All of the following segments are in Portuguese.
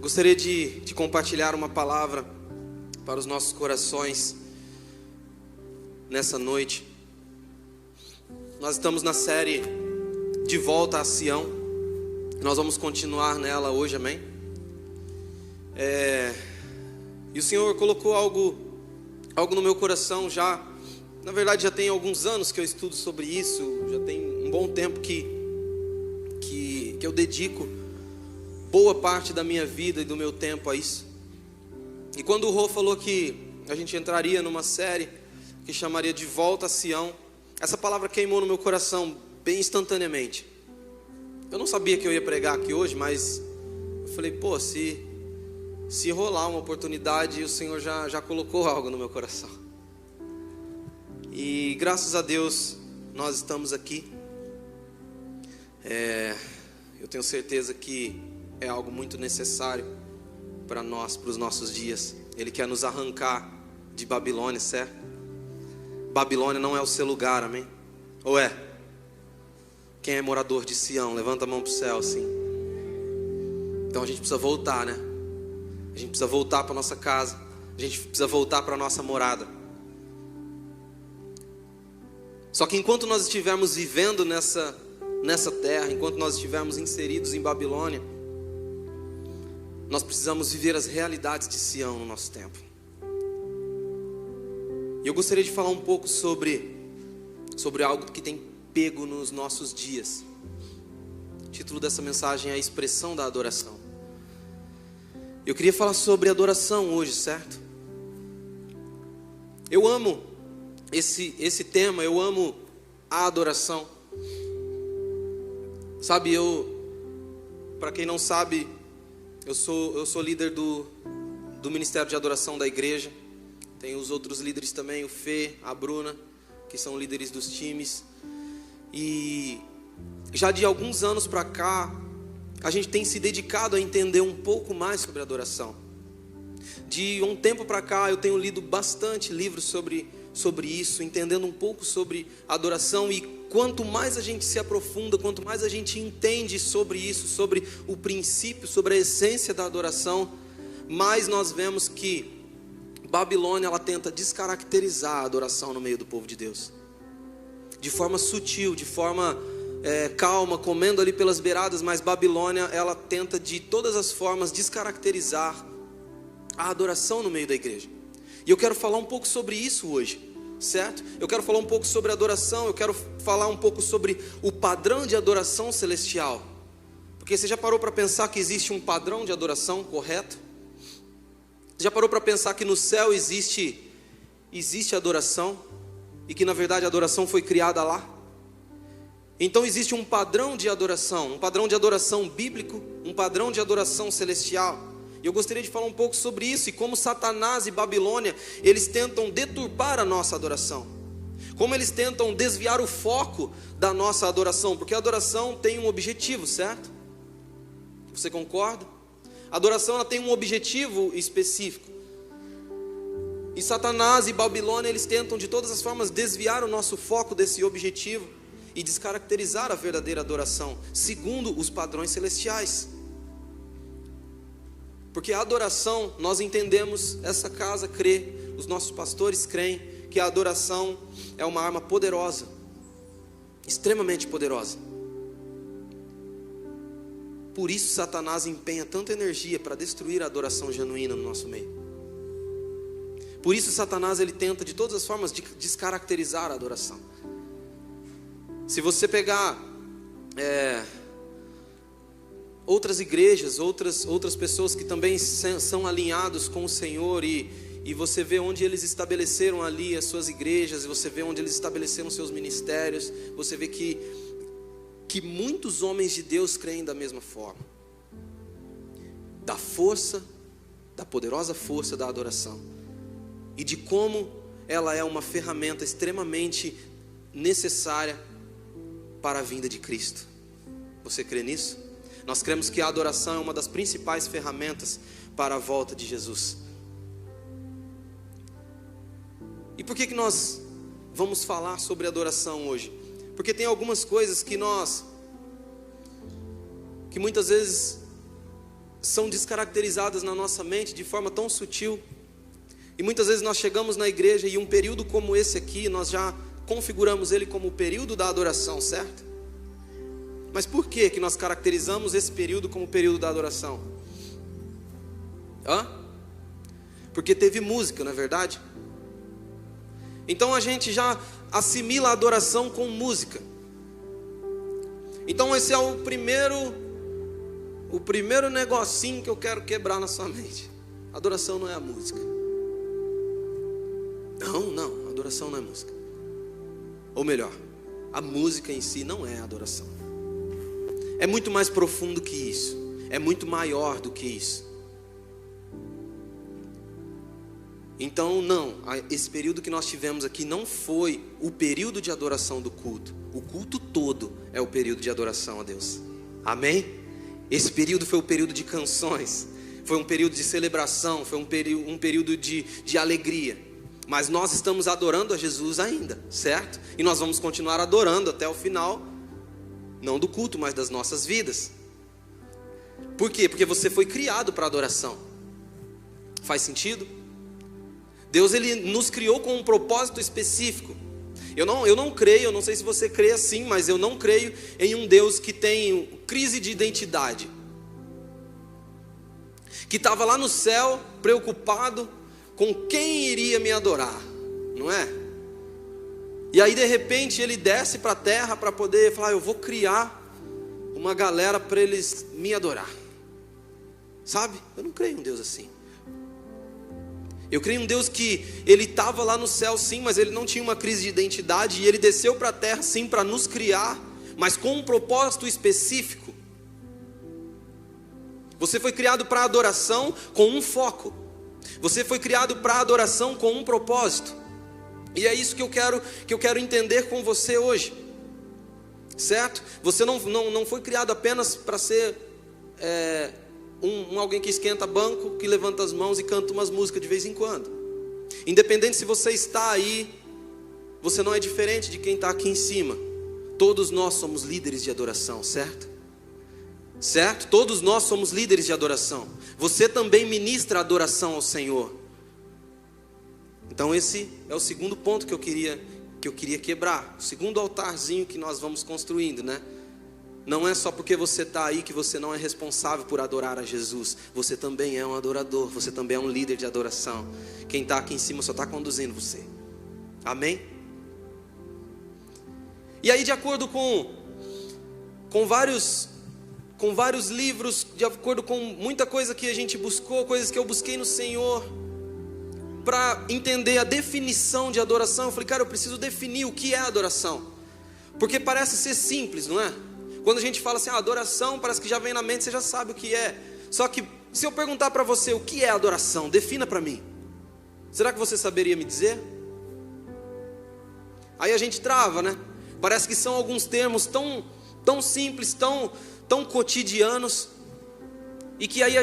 Eu gostaria de compartilhar uma palavra para os nossos corações nessa noite. Nós estamos na série De Volta a Sião. Nós vamos continuar nela hoje, amém? E o Senhor colocou algo no meu coração já. Na verdade, já tem alguns anos que eu estudo sobre isso. Já tem um bom tempo que eu dedico boa parte da minha vida e do meu tempo a isso. E quando o Rô falou que a gente entraria numa série que chamaria De Volta a Sião, essa palavra queimou no meu coração bem instantaneamente. Eu não sabia que eu ia pregar aqui hoje, mas eu falei, se rolar uma oportunidade, o Senhor já colocou algo no meu coração. E graças a Deus nós estamos aqui. Eu tenho certeza que é algo muito necessário para nós, para os nossos dias. Ele quer nos arrancar de Babilônia, certo? Babilônia não é o seu lugar, amém? Ou é? Quem é morador de Sião, levanta a mão para o céu assim. Então a gente precisa voltar, né? A gente precisa voltar para nossa casa. A gente precisa voltar para a nossa morada. Só que enquanto nós estivermos vivendo nessa terra, enquanto nós estivermos inseridos em Babilônia, nós precisamos viver as realidades de Sião no nosso tempo. E eu gostaria de falar um pouco sobre algo que tem pego nos nossos dias. O título dessa mensagem é a expressão da adoração. Eu queria falar sobre adoração hoje, certo? Eu amo esse tema, eu amo a adoração. Sabe, para quem não sabe, eu sou líder do Ministério de Adoração da igreja. Tem os outros líderes também, o Fê, a Bruna, que são líderes dos times. E já de alguns anos para cá, a gente tem se dedicado a entender um pouco mais sobre adoração. De um tempo para cá, eu tenho lido bastante livros sobre isso, entendendo um pouco sobre adoração. E quanto mais a gente se aprofunda, quanto mais a gente entende sobre isso, sobre o princípio, sobre a essência da adoração, mais nós vemos que Babilônia, ela tenta descaracterizar a adoração no meio do povo de Deus. De forma sutil, de forma calma, comendo ali pelas beiradas, mas Babilônia, ela tenta de todas as formas descaracterizar a adoração no meio da igreja. E eu quero falar um pouco sobre isso hoje, certo? Eu quero falar um pouco sobre adoração, eu quero falar um pouco sobre o padrão de adoração celestial. Porque você já parou para pensar que existe um padrão de adoração correto? Você já parou para pensar que no céu existe adoração? E que na verdade a adoração foi criada lá? Então existe um padrão de adoração bíblico, um padrão de adoração celestial. E eu gostaria de falar um pouco sobre isso e como Satanás e Babilônia, eles tentam deturpar a nossa adoração. Como eles tentam desviar o foco da nossa adoração, porque a adoração tem um objetivo, certo? Você concorda? A adoração, ela tem um objetivo específico. E Satanás e Babilônia, eles tentam de todas as formas desviar o nosso foco desse objetivo e descaracterizar a verdadeira adoração, segundo os padrões celestiais. Porque a adoração, nós entendemos, essa casa crê, os nossos pastores creem, que a adoração é uma arma poderosa, extremamente poderosa. Por isso Satanás empenha tanta energia para destruir a adoração genuína no nosso meio. Por isso Satanás, ele tenta de todas as formas de descaracterizar a adoração. Se você pegar outras igrejas, outras pessoas que também são alinhados com o Senhor, e você vê onde eles estabeleceram ali as suas igrejas, e você vê onde eles estabeleceram seus ministérios, você vê que muitos homens de Deus creem da mesma forma, da poderosa força da adoração, e de como ela é uma ferramenta extremamente necessária para a vinda de Cristo. Você crê nisso? Nós cremos que a adoração é uma das principais ferramentas para a volta de Jesus. E por que nós vamos falar sobre adoração hoje? Porque tem algumas coisas que muitas vezes são descaracterizadas na nossa mente de forma tão sutil. E muitas vezes nós chegamos na igreja e um período como esse aqui, nós já configuramos ele como o período da adoração, certo? Mas por que nós caracterizamos esse período como o período da adoração? Porque teve música, não é verdade? Então a gente já assimila a adoração com música. Então esse é o primeiro negocinho que eu quero quebrar na sua mente. Adoração não é a música. Não, adoração não é música. Ou melhor, a música em si não é adoração. É muito mais profundo que isso. É muito maior do que isso. Então esse período que nós tivemos aqui não foi o período de adoração do culto. O culto todo é o período de adoração a Deus. Amém? Esse período foi o período de canções. Foi um período de celebração. Foi um período de alegria. Mas nós estamos adorando a Jesus ainda, certo? E nós vamos continuar adorando até o final. Não do culto, mas das nossas vidas. Por quê? Porque você foi criado para adoração. Faz sentido? Deus, Ele nos criou com um propósito específico. Eu não creio, eu não sei se você crê assim, mas eu não creio em um Deus que tem crise de identidade. Que estava lá no céu, preocupado com quem iria me adorar, não é? E aí de repente Ele desce para a terra para poder falar, eu vou criar uma galera para eles me adorar. Sabe? Eu não creio em um Deus assim. Eu creio em um Deus que Ele estava lá no céu sim, mas Ele não tinha uma crise de identidade. E Ele desceu para a terra sim para nos criar, mas com um propósito específico. Você foi criado para adoração com um foco. Você foi criado para adoração com um propósito. E é isso que eu quero entender com você hoje. Certo? Você não foi criado apenas para ser alguém que esquenta banco, que levanta as mãos e canta umas músicas de vez em quando. Independente se você está aí, você não é diferente de quem está aqui em cima. Todos nós somos líderes de adoração, certo? Certo? Todos nós somos líderes de adoração. Você também ministra adoração ao Senhor. Então esse é o segundo ponto que eu queria quebrar. O segundo altarzinho que nós vamos construindo, né? Não é só porque você está aí que você não é responsável por adorar a Jesus. Você também é um adorador. Você também é um líder de adoração. Quem está aqui em cima só está conduzindo você. Amém? E aí, de acordo com vários livros, de acordo com muita coisa que a gente buscou, coisas que eu busquei no Senhor, para entender a definição de adoração, eu falei, cara, eu preciso definir o que é adoração. Porque parece ser simples, não é? Quando a gente fala assim, adoração, parece que já vem na mente, você já sabe o que é. Só que se eu perguntar para você o que é adoração, defina para mim. Será que você saberia me dizer? Aí a gente trava, né? Parece que são alguns termos tão simples, tão cotidianos. E que aí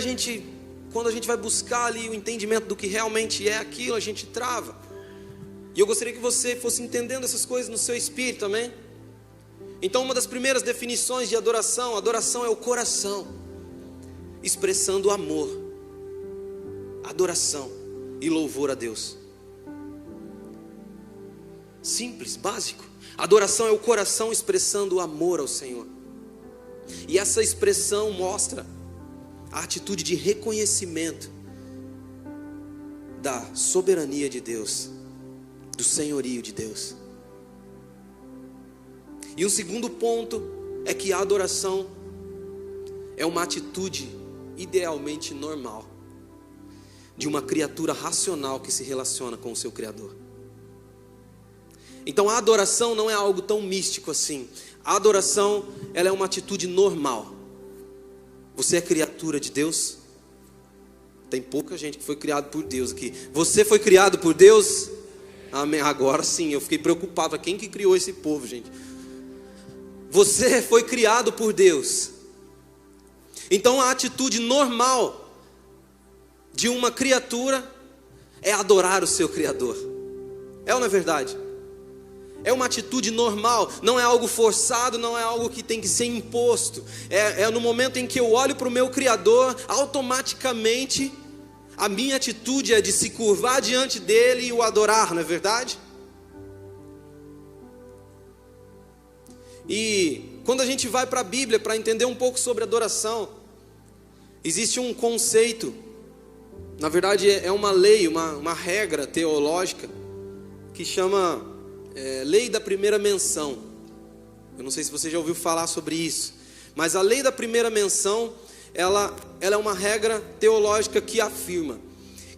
quando a gente vai buscar ali o entendimento do que realmente é aquilo, a gente trava. E eu gostaria que você fosse entendendo essas coisas no seu espírito, amém? Então uma das primeiras definições de adoração é o coração expressando amor, adoração e louvor a Deus. Simples, básico. Adoração é o coração expressando o amor ao Senhor. E essa expressão mostra a atitude de reconhecimento da soberania de Deus, do senhorio de Deus. E o segundo ponto é que a adoração é uma atitude idealmente normal de uma criatura racional que se relaciona com o seu Criador. Então a adoração não é algo tão místico assim. A adoração, ela é uma atitude normal. Você é criatura de Deus? Tem pouca gente que foi criado por Deus aqui. Você foi criado por Deus? Amém. Agora sim, eu fiquei preocupado. Quem que criou esse povo, gente? Você foi criado por Deus. Então a atitude normal de uma criatura é adorar o seu Criador. É ou não é verdade? é uma atitude normal, não é algo forçado, não é algo que tem que ser imposto. É no momento em que eu olho para o meu Criador, automaticamente a minha atitude é de se curvar diante dele e o adorar, não é verdade? E quando a gente vai para a Bíblia para entender um pouco sobre adoração, existe um conceito, na verdade é uma lei, uma regra teológica, que chama lei da primeira menção. Eu não sei se você já ouviu falar sobre isso, mas a lei da primeira menção, ela é uma regra teológica que afirma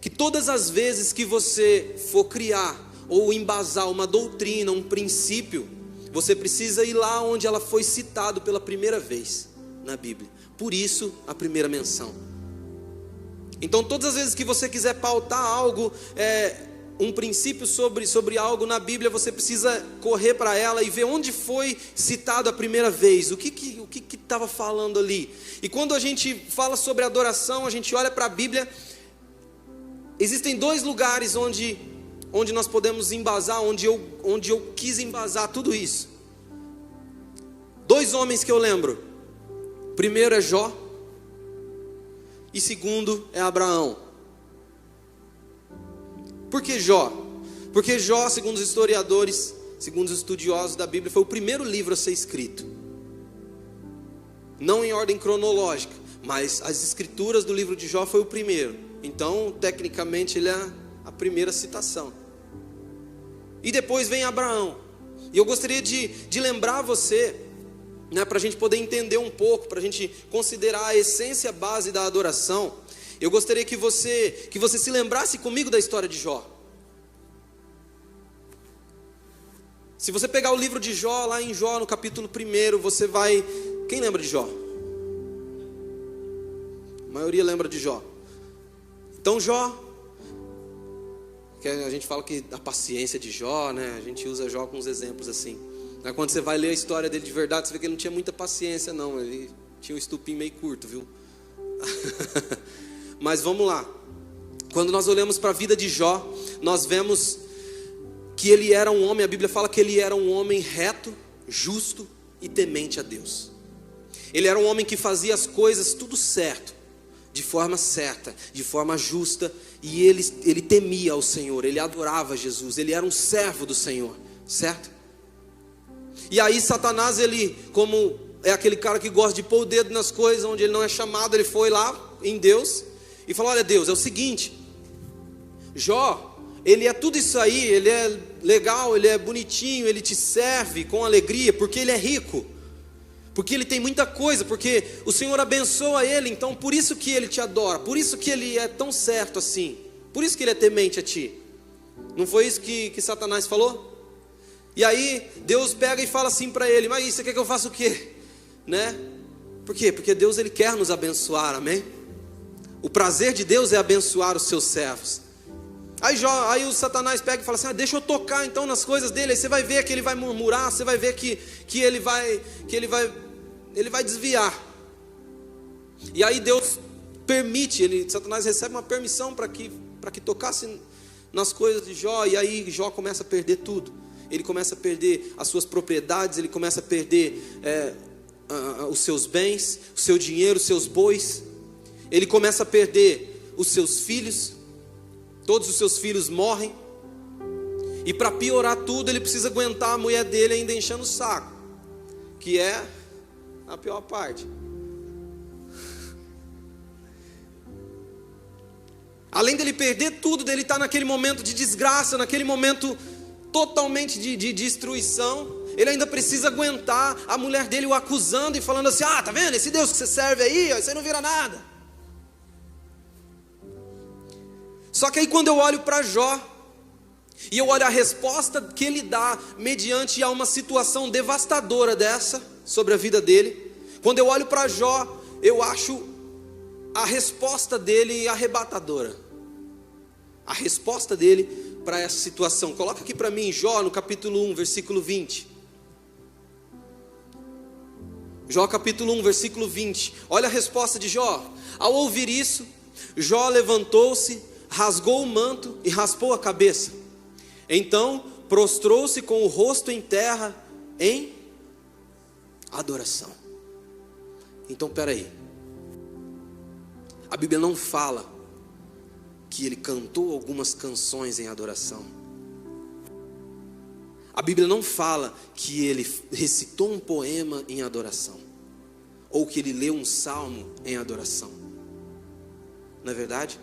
que todas as vezes que você for criar ou embasar uma doutrina, um princípio, você precisa ir lá onde ela foi citada pela primeira vez na Bíblia. Por isso, a primeira menção. Então, todas as vezes que você quiser pautar algo, um princípio sobre algo na Bíblia, você precisa correr para ela e ver onde foi citado a primeira vez. O que estava falando ali. E quando a gente fala sobre adoração, a gente olha para a Bíblia. Existem dois lugares onde nós podemos embasar, onde eu quis embasar tudo isso. Dois homens que eu lembro. Primeiro é Jó, e segundo é Abraão. Por que Jó? Porque Jó, segundo os historiadores, segundo os estudiosos da Bíblia, foi o primeiro livro a ser escrito. Não em ordem cronológica, mas as escrituras do livro de Jó foi o primeiro. Então, tecnicamente, ele é a primeira citação. E depois vem Abraão. E eu gostaria de lembrar você, para a gente poder entender um pouco, para a gente considerar a essência base da adoração. Eu gostaria que você se lembrasse comigo da história de Jó. Se você pegar o livro de Jó, lá em Jó, no capítulo 1, você vai... Quem lembra de Jó? A maioria lembra de Jó. Então Jó, que a gente fala que a paciência de Jó, né? A gente usa Jó com uns exemplos assim. Quando você vai ler a história dele de verdade, você vê que ele não tinha muita paciência não. Ele tinha um estupim meio curto, viu? Mas vamos lá. Quando nós olhamos para a vida de Jó, nós vemos que ele era um homem, a Bíblia fala que ele era um homem reto, justo e temente a Deus. Ele era um homem que fazia as coisas tudo certo, de forma certa, de forma justa, e ele temia ao Senhor, ele adorava Jesus, ele era um servo do Senhor, certo? E aí Satanás, ele, como é aquele cara que gosta de pôr o dedo nas coisas onde ele não é chamado, ele foi lá em Deus e falou: olha Deus, é o seguinte, Jó, ele é tudo isso aí, ele é legal, ele é bonitinho, ele te serve com alegria, porque ele é rico, porque ele tem muita coisa, porque o Senhor abençoa ele, então por isso que ele te adora, por isso que ele é tão certo assim, por isso que ele é temente a ti. Não foi isso que Satanás falou? E aí Deus pega e fala assim para ele: mas você quer que eu faça o quê? Né? Por quê? Porque Deus, ele quer nos abençoar, amém? O prazer de Deus é abençoar os seus servos. Aí o Satanás pega e fala assim: deixa eu tocar então nas coisas dele. Aí você vai ver que ele vai murmurar, você vai ver que ele vai desviar. E aí Deus permite, Satanás recebe uma permissão para que tocasse nas coisas de Jó. E aí Jó começa a perder tudo. Ele começa a perder as suas propriedades, ele começa a perder os seus bens, o seu dinheiro, os seus bois. Ele começa a perder os seus filhos. Todos os seus filhos morrem. E para piorar tudo, ele precisa aguentar a mulher dele ainda enchendo o saco, que é a pior parte. Além dele perder tudo, dele estar naquele momento de desgraça, naquele momento totalmente de destruição, ele ainda precisa aguentar a mulher dele o acusando e falando assim: tá vendo, esse Deus que você serve aí, você não vira nada. Só que aí quando eu olho para Jó, e eu olho a resposta que ele dá mediante a uma situação devastadora dessa, sobre a vida dele, quando eu olho para Jó, eu acho a resposta dele arrebatadora. A resposta dele para essa situação. Coloca aqui para mim Jó no capítulo 1, versículo 20. Jó capítulo 1, versículo 20. Olha a resposta de Jó. Ao ouvir isso, Jó levantou-se, rasgou o manto e raspou a cabeça. Então prostrou-se com o rosto em terra em adoração. Então, peraí. A Bíblia não fala que ele cantou algumas canções em adoração. A Bíblia não fala que ele recitou um poema em adoração, ou que ele leu um salmo em adoração. Não é verdade?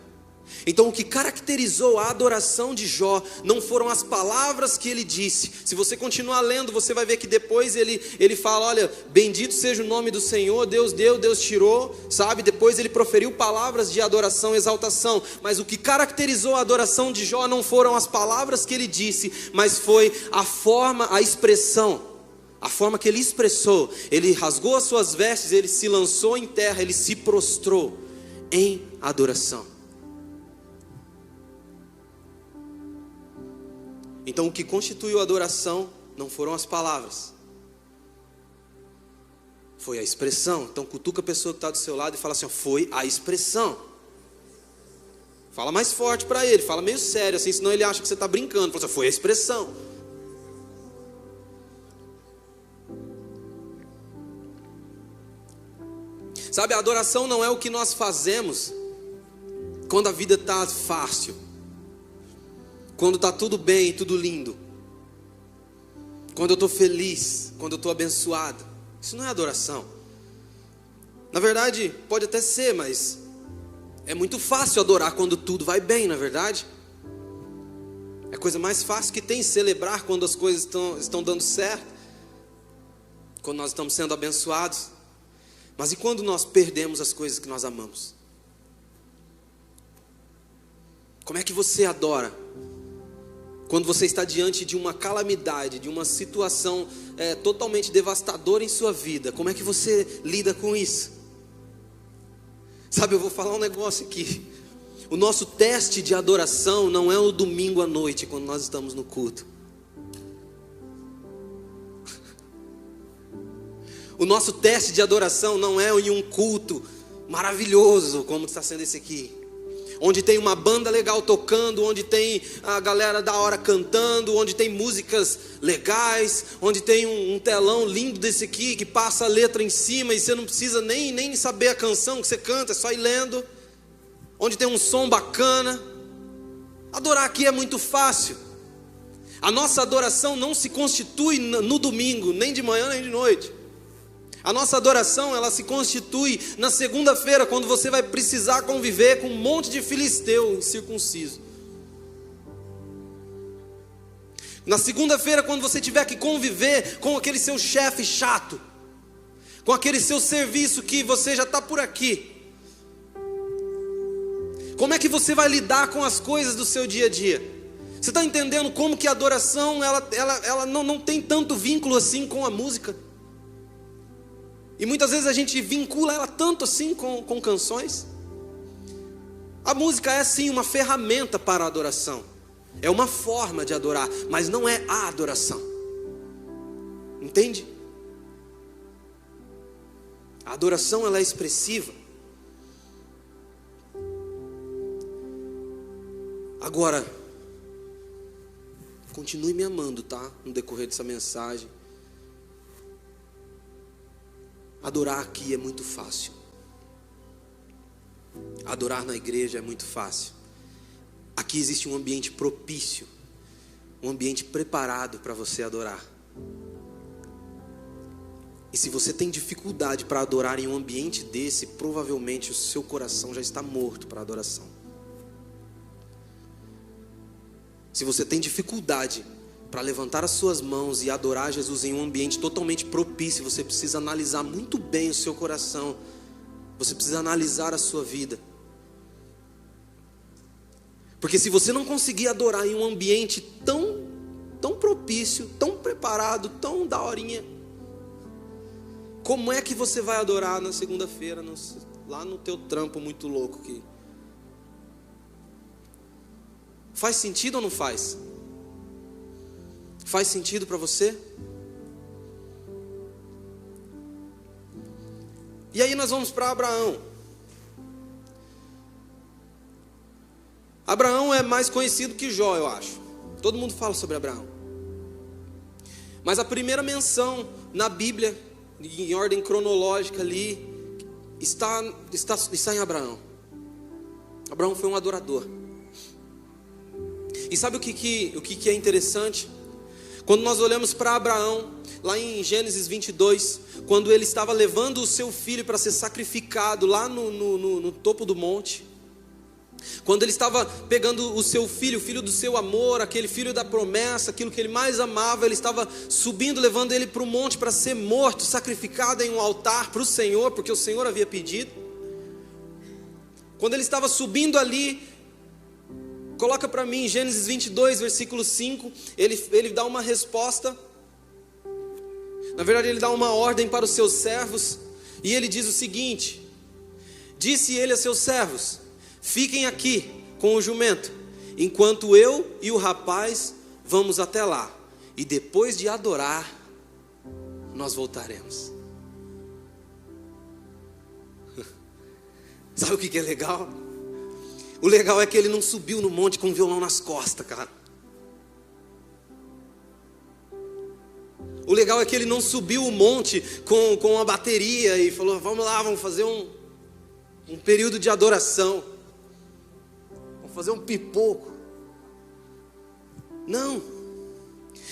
Então o que caracterizou a adoração de Jó não foram as palavras que ele disse. Se você continuar lendo, você vai ver que depois ele fala, olha, bendito seja o nome do Senhor, Deus deu, Deus tirou, sabe? Depois ele proferiu palavras de adoração, exaltação. Mas o que caracterizou a adoração de Jó não foram as palavras que ele disse, mas foi a forma, a expressão. A forma que ele expressou. Ele rasgou as suas vestes, ele se lançou em terra, ele se prostrou em adoração. Então o que constituiu a adoração não foram as palavras, foi a expressão. Então cutuca a pessoa que está do seu lado e fala assim, ó, foi a expressão. Fala mais forte para ele, fala meio sério assim, senão ele acha que você está brincando. Fala assim, foi a expressão. Sabe, a adoração não é o que nós fazemos quando a vida está fácil, quando está tudo bem, tudo lindo, quando eu estou feliz, quando eu estou abençoado. Isso não é adoração. Na verdade, pode até ser, mas é muito fácil adorar quando tudo vai bem, na verdade. É a coisa mais fácil que tem, celebrar quando as coisas estão dando certo, quando nós estamos sendo abençoados. Mas e quando nós perdemos as coisas que nós amamos? Como é que você adora? Quando você está diante de uma calamidade, de uma situação totalmente devastadora em sua vida, como é que você lida com isso? Sabe, eu vou falar um negócio aqui. O nosso teste de adoração não é o domingo à noite, quando nós estamos no culto. O nosso teste de adoração não é em um culto maravilhoso, como está sendo esse aqui, onde tem uma banda legal tocando, onde tem a galera da hora cantando, onde tem músicas legais, onde tem um telão lindo desse aqui, que passa a letra em cima, e você não precisa nem saber a canção que você canta, é só ir lendo, onde tem um som bacana. Adorar aqui é muito fácil. A nossa adoração não se constitui no domingo, nem de manhã nem de noite. A nossa adoração, ela se constitui na segunda-feira, quando você vai precisar conviver com um monte de filisteu incircunciso. Na segunda-feira, quando você tiver que conviver com aquele seu chefe chato, com aquele seu serviço que você já está por aqui. Como é que você vai lidar com as coisas do seu dia a dia? Você está entendendo como que a adoração, ela não tem tanto vínculo assim com a música? E muitas vezes a gente vincula ela tanto assim com canções. A música é sim uma ferramenta para a adoração. É uma forma de adorar, mas não é a adoração. Entende? A adoração, ela é expressiva. Agora, continue me amando, tá? No decorrer dessa mensagem. Adorar aqui é muito fácil. Adorar na igreja é muito fácil. Aqui existe um ambiente propício, um ambiente preparado para você adorar. E se você tem dificuldade para adorar em um ambiente desse, provavelmente o seu coração já está morto para adoração. Se você tem dificuldade para levantar as suas mãos e adorar Jesus em um ambiente totalmente propício, você precisa analisar muito bem o seu coração. Você precisa analisar a sua vida. Porque se você não conseguir adorar em um ambiente tão propício, tão preparado, tão daorinha, como é que você vai adorar na segunda-feira, lá no teu trampo muito louco aqui? Faz sentido ou não faz? Faz sentido para você? E aí nós vamos para Abraão. Abraão é mais conhecido que Jó, eu acho. Todo mundo fala sobre Abraão. Mas a primeira menção na Bíblia, em ordem cronológica ali, está em Abraão. Abraão foi um adorador. E sabe o que é interessante? Quando nós olhamos para Abraão, lá em Gênesis 22, quando ele estava levando o seu filho para ser sacrificado lá no topo do monte, quando ele estava pegando o seu filho, o filho do seu amor, aquele filho da promessa, aquilo que ele mais amava, ele estava subindo, levando ele para o monte para ser morto, sacrificado em um altar para o Senhor, porque o Senhor havia pedido. Quando ele estava subindo ali, coloca para mim, Gênesis 22, versículo 5, ele dá uma resposta. Na verdade ele dá uma ordem para os seus servos, e ele diz o seguinte: disse ele a seus servos: fiquem aqui com o jumento, enquanto eu e o rapaz vamos até lá, e depois de adorar, nós voltaremos. Sabe o que é legal? O legal é que ele não subiu no monte com o violão nas costas, cara. O legal é que ele não subiu o monte com uma bateria e falou: vamos lá, vamos fazer um período de adoração, vamos fazer um pipoco. Não,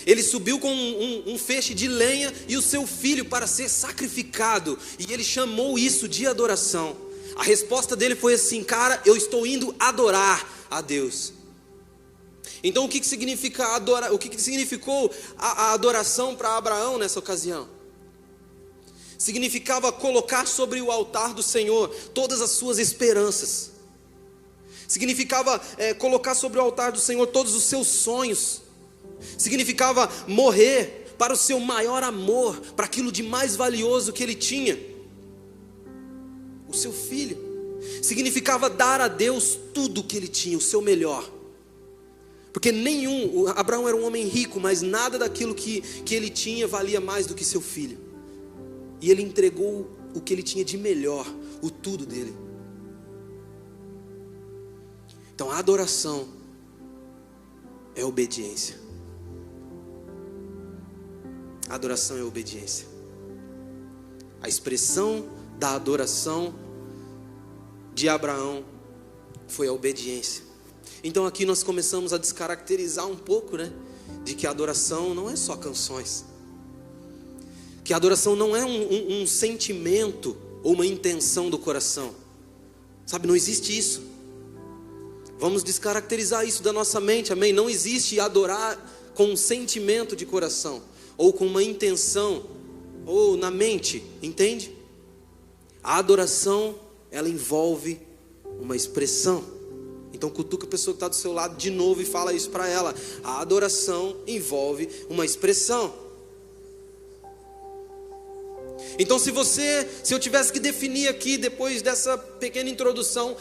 ele subiu com um feixe de lenha e o seu filho para ser sacrificado, e ele chamou isso de adoração. A resposta dele foi assim: cara, eu estou indo adorar a Deus. Então o que significa adorar? O que significou a adoração para Abraão nessa ocasião? Significava colocar sobre o altar do Senhor todas as suas esperanças. Significava colocar sobre o altar do Senhor todos os seus sonhos. Significava morrer para o seu maior amor, para aquilo de mais valioso que ele tinha, o seu filho. Significava dar a Deus tudo o que ele tinha, o seu melhor. Porque Abraão era um homem rico, mas nada daquilo que ele tinha valia mais do que seu filho. E ele entregou o que ele tinha de melhor, o tudo dele. Então a adoração é obediência. A adoração é obediência. A expressão da adoração de Abraão foi a obediência. Então aqui nós começamos a descaracterizar um pouco, né? De que a adoração não é só canções. Que a adoração não é um sentimento ou uma intenção do coração. Sabe, não existe isso. Vamos descaracterizar isso da nossa mente, amém? Não existe adorar com um sentimento de coração, ou com uma intenção, ou na mente, entende? A adoração, ela envolve uma expressão. Então cutuca a pessoa que está do seu lado de novo e fala isso para ela. A adoração envolve uma expressão. Então se eu tivesse que definir aqui, depois dessa pequena introdução,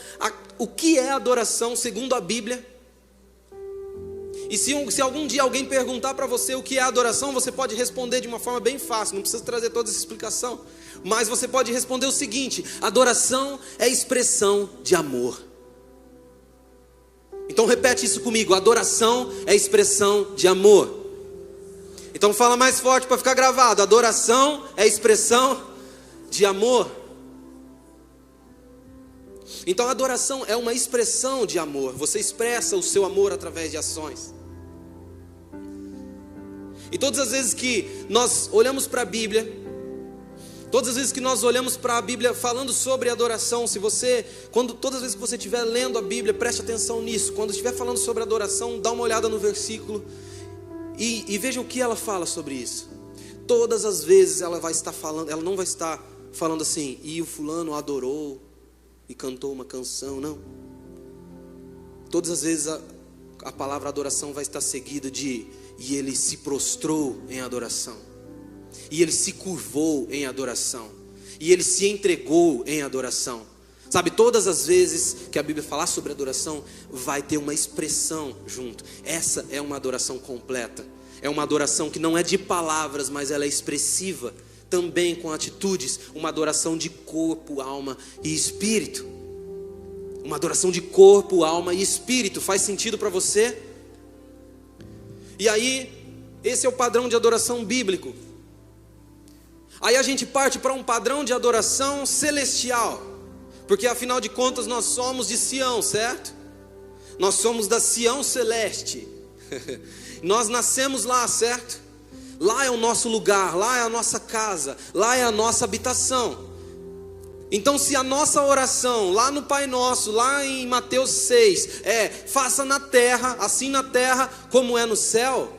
o que é adoração segundo a Bíblia, e se algum dia alguém perguntar para você o que é adoração, você pode responder de uma forma bem fácil, não precisa trazer toda essa explicação, mas você pode responder o seguinte: adoração é expressão de amor. Então repete isso comigo: adoração é expressão de amor. Então fala mais forte para ficar gravado: adoração é expressão de amor. Então a adoração é uma expressão de amor. Você expressa o seu amor através de ações. E todas as vezes que nós olhamos para a Bíblia, todas as vezes que nós olhamos para a Bíblia falando sobre adoração, todas as vezes que você estiver lendo a Bíblia, preste atenção nisso. Quando estiver falando sobre adoração, dá uma olhada no versículo e veja o que ela fala sobre isso. Todas as vezes ela não vai estar falando assim: e o fulano adorou e cantou uma canção, não. Todas as vezes a palavra adoração vai estar seguida de: e ele se prostrou em adoração, e ele se curvou em adoração, e ele se entregou em adoração. Sabe, todas as vezes que a Bíblia falar sobre adoração, vai ter uma expressão junto. Essa é uma adoração completa. É uma adoração que não é de palavras, mas ela é expressiva, também com atitudes. Uma adoração de corpo, alma e espírito. Uma adoração de corpo, alma e espírito. Faz sentido para você? E aí Esse é o padrão de adoração bíblico. Aí a gente parte para um padrão de adoração celestial, porque afinal de contas nós somos de Sião, certo? Nós somos da Sião celeste. Nós nascemos lá, certo? Lá é o nosso lugar, lá é a nossa casa, lá é a nossa habitação. Então se a nossa oração lá no Pai Nosso, lá em Mateus 6, faça na terra, assim na terra como é no céu,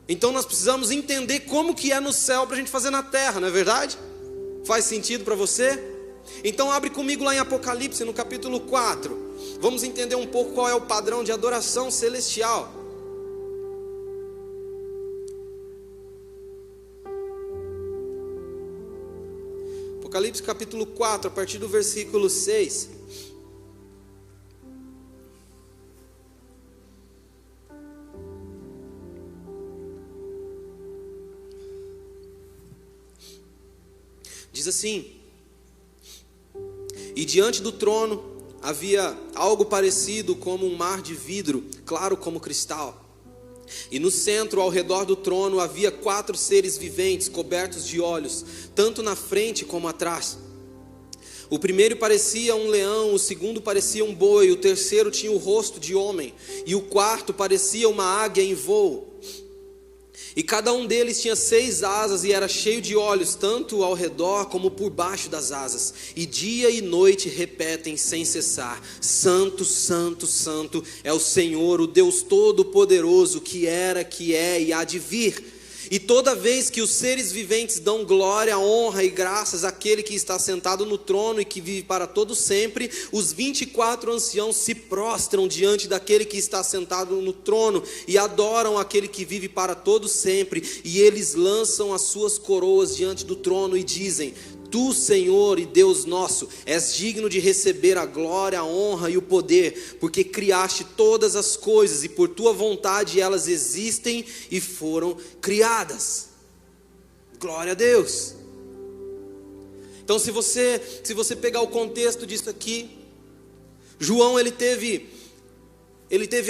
então nós precisamos entender como que é no céu para a gente fazer na terra, não é verdade? Faz sentido para você? Então abre comigo lá em Apocalipse, no capítulo 4. Vamos entender um pouco qual é o padrão de adoração celestial. Apocalipse capítulo 4, a partir do versículo 6. Diz assim: e diante do trono havia algo parecido como um mar de vidro, claro como cristal. E no centro, ao redor do trono, havia 4 seres viventes, cobertos de olhos, tanto na frente como atrás. O primeiro parecia um leão, o segundo parecia um boi, o terceiro tinha o rosto de homem, e o quarto parecia uma águia em voo. E cada um deles tinha 6 asas e era cheio de olhos, tanto ao redor como por baixo das asas. E dia e noite repetem sem cessar: Santo, Santo, Santo é o Senhor, o Deus Todo-Poderoso, que era, que é e há de vir. E toda vez que os seres viventes dão glória, honra e graças àquele que está sentado no trono e que vive para todo sempre, os 24 anciãos se prostram diante daquele que está sentado no trono e adoram aquele que vive para todo sempre, e eles lançam as suas coroas diante do trono e dizem: Tu, Senhor e Deus nosso, és digno de receber a glória, a honra e o poder, porque criaste todas as coisas e por tua vontade elas existem e foram criadas. Glória a Deus. Então se você pegar o contexto disso aqui, João ele teve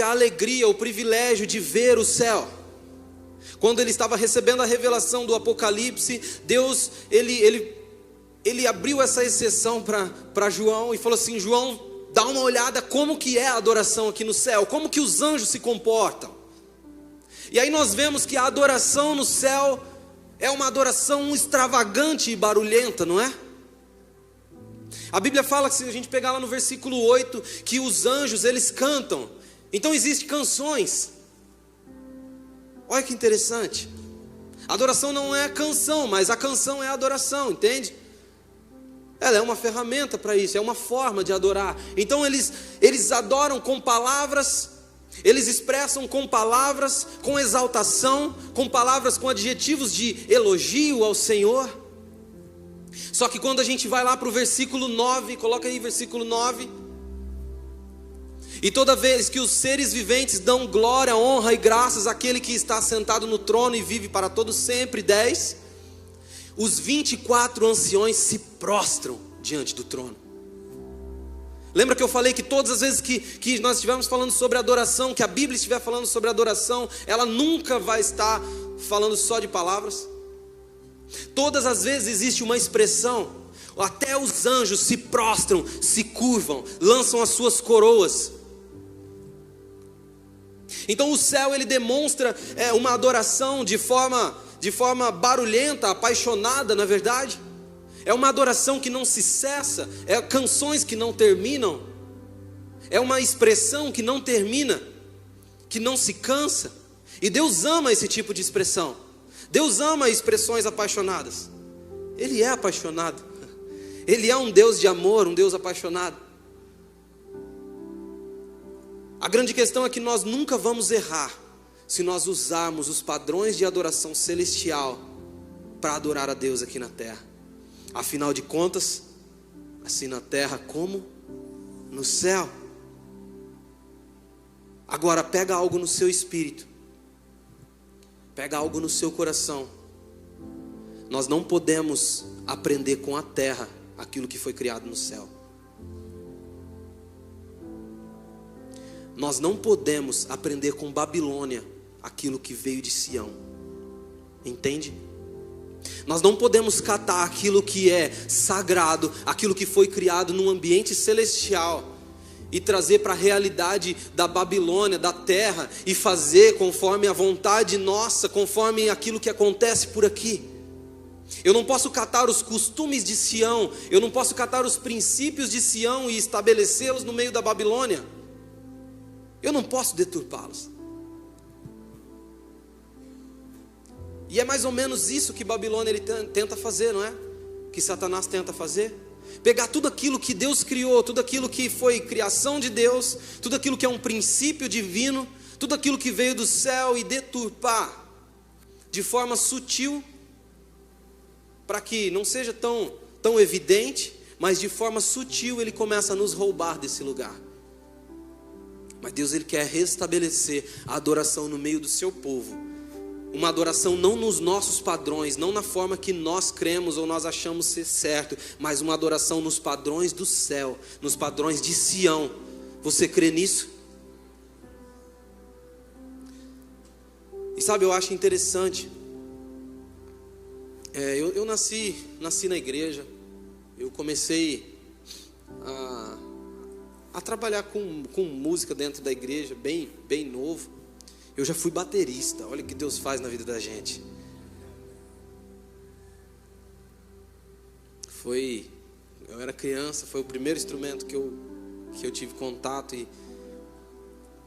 a alegria, o privilégio de ver o céu. Quando ele estava recebendo a revelação do Apocalipse, Deus ele abriu essa exceção para João e falou assim: João, dá uma olhada como que é a adoração aqui no céu, como que os anjos se comportam. E aí nós vemos que a adoração no céu é uma adoração extravagante e barulhenta, não é? A Bíblia fala que, se a gente pegar lá no versículo 8, que os anjos eles cantam. Então existem canções. Olha que interessante. A adoração não é canção, mas a canção é a adoração, entende? Ela é uma ferramenta para isso, é uma forma de adorar. Então eles adoram com palavras, eles expressam com palavras, com exaltação, com palavras, com adjetivos de elogio ao Senhor. Só que quando a gente vai lá para o versículo 9, coloca aí versículo 9. E toda vez que os seres viventes dão glória, honra e graças àquele que está sentado no trono e vive para todo sempre, 10... os 24 anciões se prostram diante do trono. Lembra que eu falei que todas as vezes que nós estivermos falando sobre adoração, que a Bíblia estiver falando sobre adoração, ela nunca vai estar falando só de palavras? Todas as vezes existe uma expressão. Até os anjos se prostram, se curvam, lançam as suas coroas. Então o céu ele demonstra uma adoração de forma barulhenta, apaixonada, não é verdade? É uma adoração que não se cessa, é canções que não terminam, é uma expressão que não termina, que não se cansa. E Deus ama esse tipo de expressão. Deus ama expressões apaixonadas. Ele é apaixonado. Ele é um Deus de amor, um Deus apaixonado. A grande questão é que nós nunca vamos errar se nós usarmos os padrões de adoração celestial para adorar a Deus aqui na terra. Afinal de contas, assim na terra como no céu. Agora pega algo no seu espírito, pega algo no seu coração. Nós não podemos aprender com a terra aquilo que foi criado no céu. Nós não podemos aprender com Babilônia aquilo que veio de Sião. entende? Nós não podemos catar aquilo que é sagrado, aquilo que foi criado num ambiente celestial, e trazer para a realidade da Babilônia, da terra, e fazer conforme a vontade nossa, conforme aquilo que acontece por aqui. Eu não posso catar os costumes de Sião, eu não posso catar os princípios de Sião e estabelecê-los no meio da Babilônia. Eu não posso deturpá-los. E é mais ou menos isso que Babilônia ele tenta fazer, não é? Que Satanás tenta fazer. Pegar tudo aquilo que Deus criou, tudo aquilo que foi criação de Deus, tudo aquilo que é um princípio divino, tudo aquilo que veio do céu, e deturpar de forma sutil, para que não seja tão evidente, mas de forma sutil ele começa a nos roubar desse lugar. Mas Deus ele quer restabelecer a adoração no meio do seu povo. Uma adoração não nos nossos padrões, não na forma que nós cremos ou nós achamos ser certo, mas uma adoração nos padrões do céu, nos padrões de Sião. Você crê nisso? E sabe, eu acho interessante. Eu nasci na igreja. Eu comecei a trabalhar com música dentro da igreja, bem novo. Eu já fui baterista, olha o que Deus faz na vida da gente. Eu era criança, foi o primeiro instrumento que eu tive contato, e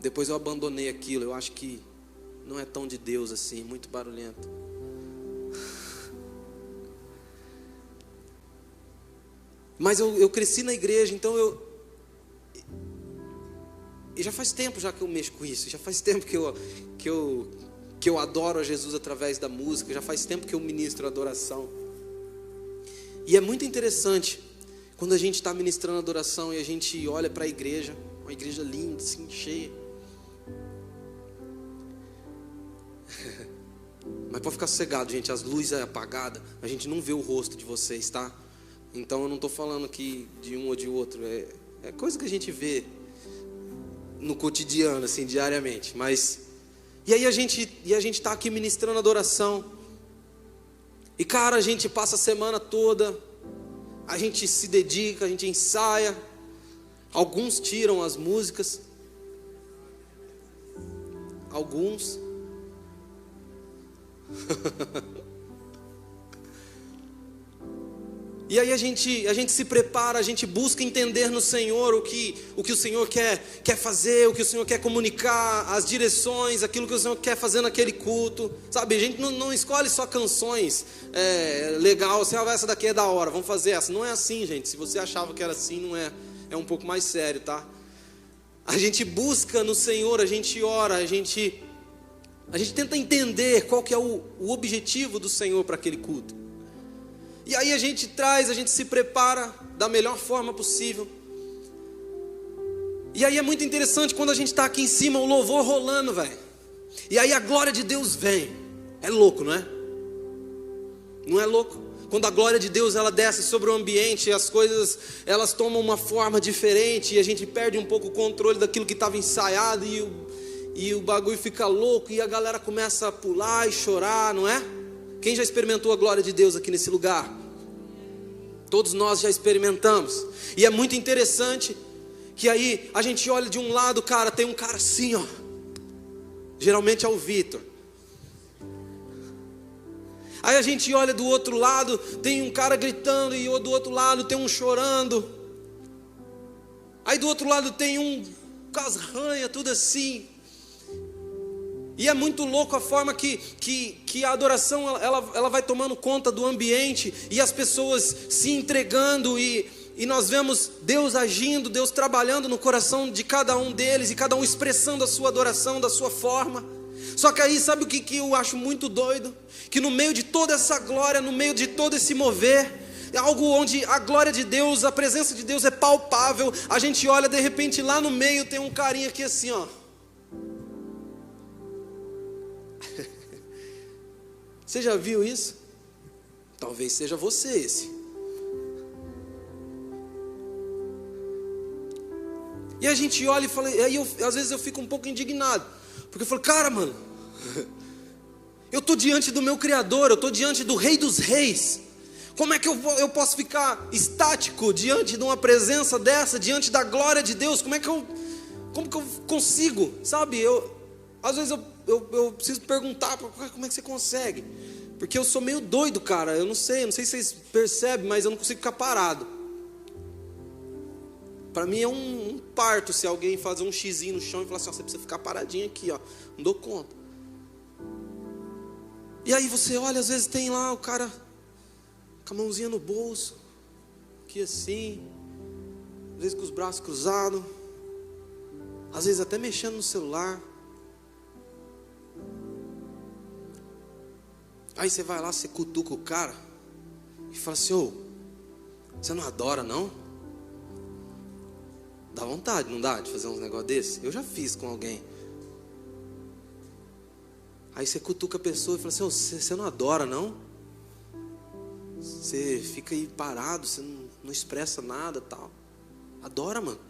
depois eu abandonei aquilo. Eu acho que não é tão de Deus assim, muito barulhento. Mas eu cresci na igreja, então e já faz tempo já que eu mexo com isso. Já faz tempo que eu adoro a Jesus através da música. Já faz tempo que eu ministro adoração. E é muito interessante quando a gente está ministrando adoração e a gente olha para a igreja, uma igreja linda, assim, cheia. Mas pode ficar sossegado, gente, as luzes é apagada, a gente não vê o rosto de vocês, tá? Então eu não estou falando aqui de um ou de outro, é coisa que a gente vê no cotidiano, assim, diariamente. Mas e a gente está aqui ministrando adoração, e cara, a gente passa a semana toda, a gente se dedica, a gente ensaia. Alguns tiram as músicas, alguns e aí a gente se prepara, a gente busca entender no Senhor o que o Senhor quer fazer, o que o Senhor quer comunicar, as direções, aquilo que o Senhor quer fazer naquele culto, sabe? A gente não escolhe só canções legal, assim, essa daqui é da hora, vamos fazer essa. Não é assim, gente. Se você achava que era assim, não é. É um pouco mais sério, tá? A gente busca no Senhor, a gente ora, a gente tenta entender qual que é o objetivo do Senhor para aquele culto. E aí a gente se prepara da melhor forma possível. E aí é muito interessante quando a gente está aqui em cima, o louvor rolando, velho. E aí a glória de Deus vem. É louco, não é? Não é louco? Quando a glória de Deus ela desce sobre o ambiente, as coisas elas tomam uma forma diferente, e a gente perde um pouco o controle daquilo que estava ensaiado, e o bagulho fica louco, e a galera começa a pular e chorar, não é? Quem já experimentou a glória de Deus aqui nesse lugar? Todos nós já experimentamos. E é muito interessante que aí a gente olha de um lado, cara, tem um cara assim, ó. Geralmente é o Vitor. Aí a gente olha do outro lado, tem um cara gritando, e do outro lado tem um chorando. Aí do outro lado tem um com as ranhas, tudo assim. E é muito louco a forma que a adoração ela vai tomando conta do ambiente, e as pessoas se entregando, e nós vemos Deus agindo, Deus trabalhando no coração de cada um deles, e cada um expressando a sua adoração da sua forma. Só que aí, sabe o que eu acho muito doido? Que no meio de toda essa glória, no meio de todo esse mover, é algo onde a glória de Deus, a presença de Deus é palpável. A gente olha, de repente lá no meio tem um carinha aqui assim, ó. Você já viu isso? Talvez seja você esse. E a gente olha e fala, aí às vezes eu fico um pouco indignado, porque eu falo, cara, mano, Eu estou diante do meu Criador, eu estou diante do Rei dos Reis. Como é que eu posso ficar estático diante de uma presença dessa, diante da glória de Deus? Como que eu consigo, sabe? Às vezes eu preciso perguntar, como é que você consegue? Porque eu sou meio doido, cara, eu não sei se vocês percebem, mas eu não consigo ficar parado. Para mim é um parto se alguém fazer um xizinho no chão e falar assim, você precisa ficar paradinho aqui, ó, não dou conta. E aí você olha, às vezes tem lá o cara com a mãozinha no bolso, aqui assim, às vezes com os braços cruzados, às vezes até mexendo no celular. Aí você vai lá, você cutuca o cara e fala assim, ô, você não adora não? Dá vontade, não dá, de fazer uns negócios desses? Eu já fiz com alguém. Aí você cutuca a pessoa e fala assim, ô, você não adora não? Você fica aí parado, você não expressa nada, tal. Adora, mano.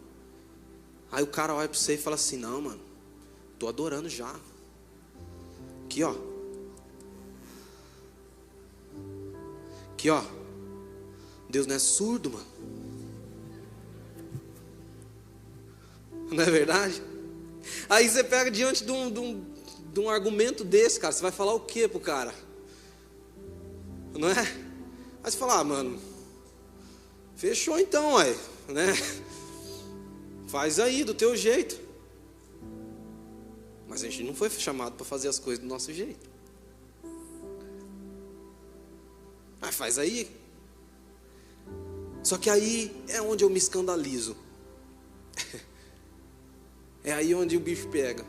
Aí o cara olha pra você e fala assim, não, mano, tô adorando já. Aqui, ó. Aqui, ó. Deus não é surdo, mano. Não é verdade? Aí você pega diante de um argumento desse, cara. Você vai falar o que pro cara? Não é? Aí você fala, mano, fechou então, ué, né? Faz aí do teu jeito. Mas a gente não foi chamado para fazer as coisas do nosso jeito. Mas faz aí. Só que aí é onde eu me escandalizo. É aí onde o bicho pega.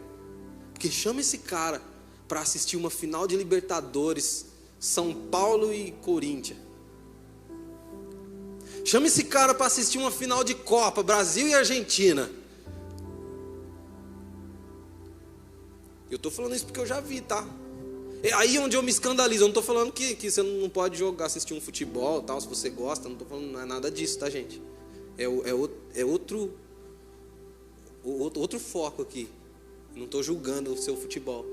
Porque chama esse cara para assistir uma final de Libertadores, São Paulo e Corinthians. Chama esse cara para assistir uma final de Copa, Brasil e Argentina. Eu estou falando isso porque eu já vi, tá? É aí onde eu me escandalizo. Eu não estou falando que você não pode jogar, assistir um futebol, tal, se você gosta. Não estou falando, não é nada disso, tá, gente? É outro foco aqui. Não estou julgando o seu futebol.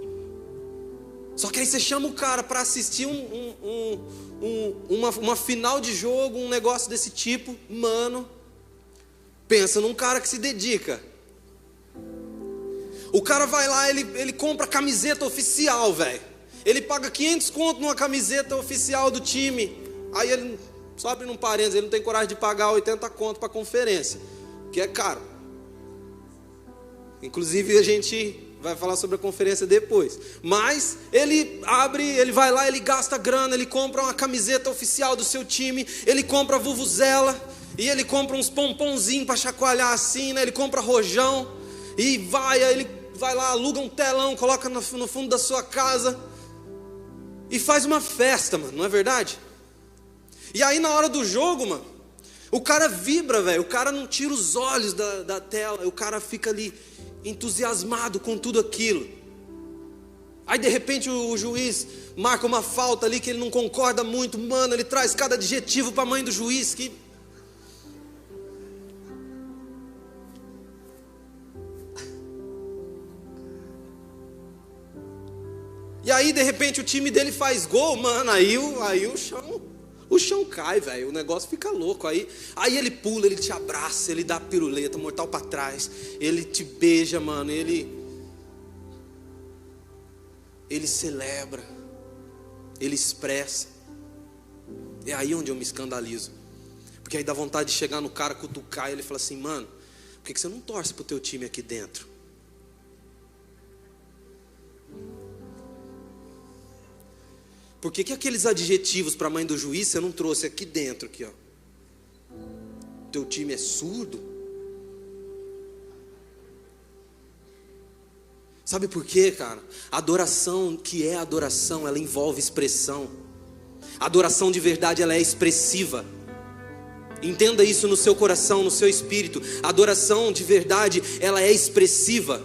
Só que aí você chama o cara para assistir uma final de jogo, um negócio desse tipo. Mano, pensa num cara que se dedica. O cara vai lá, ele compra camiseta oficial, velho. Ele paga 500 conto numa camiseta oficial do time. Aí ele, só abre num parênteses, ele não tem coragem de pagar 80 conto para conferência, que é caro. Inclusive a gente vai falar sobre a conferência depois. Mas ele vai lá, ele gasta grana, ele compra uma camiseta oficial do seu time, ele compra a vuvuzela, e ele compra uns pomponzinhos para chacoalhar assim, né? Ele compra rojão, e ele vai lá, aluga um telão, coloca no fundo da sua casa, e faz uma festa, mano, não é verdade? E aí na hora do jogo, mano, o cara vibra, velho, o cara não tira os olhos da tela, o cara fica ali entusiasmado com tudo aquilo. Aí de repente o juiz marca uma falta ali que ele não concorda muito, mano, ele traz cada adjetivo para a mãe do juiz que... E aí de repente o time dele faz gol, mano, aí o chão cai, velho, o negócio fica louco. Aí ele pula, ele te abraça, ele dá piruleta, mortal pra trás, ele te beija, mano, ele celebra, ele expressa. É aí onde eu me escandalizo. Porque aí dá vontade de chegar no cara, cutucar, e ele fala assim, mano, por que você não torce pro teu time aqui dentro? Por que aqueles adjetivos para a mãe do juiz você não trouxe aqui dentro, aqui, ó? Teu time é surdo? Sabe por quê, cara? Adoração, que é adoração, ela envolve expressão. Adoração de verdade, ela é expressiva. Entenda isso no seu coração, no seu espírito. Adoração de verdade, ela é expressiva.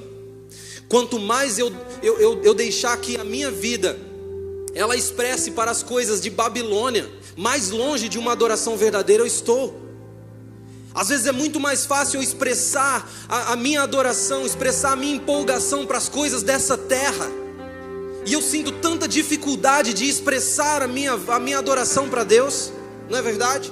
Quanto mais eu deixar que a minha vida ela expresse para as coisas de Babilônia, mais longe de uma adoração verdadeira eu estou. Às vezes é muito mais fácil eu expressar a minha adoração, expressar a minha empolgação para as coisas dessa terra. E eu sinto tanta dificuldade de expressar a minha adoração para Deus, não é verdade?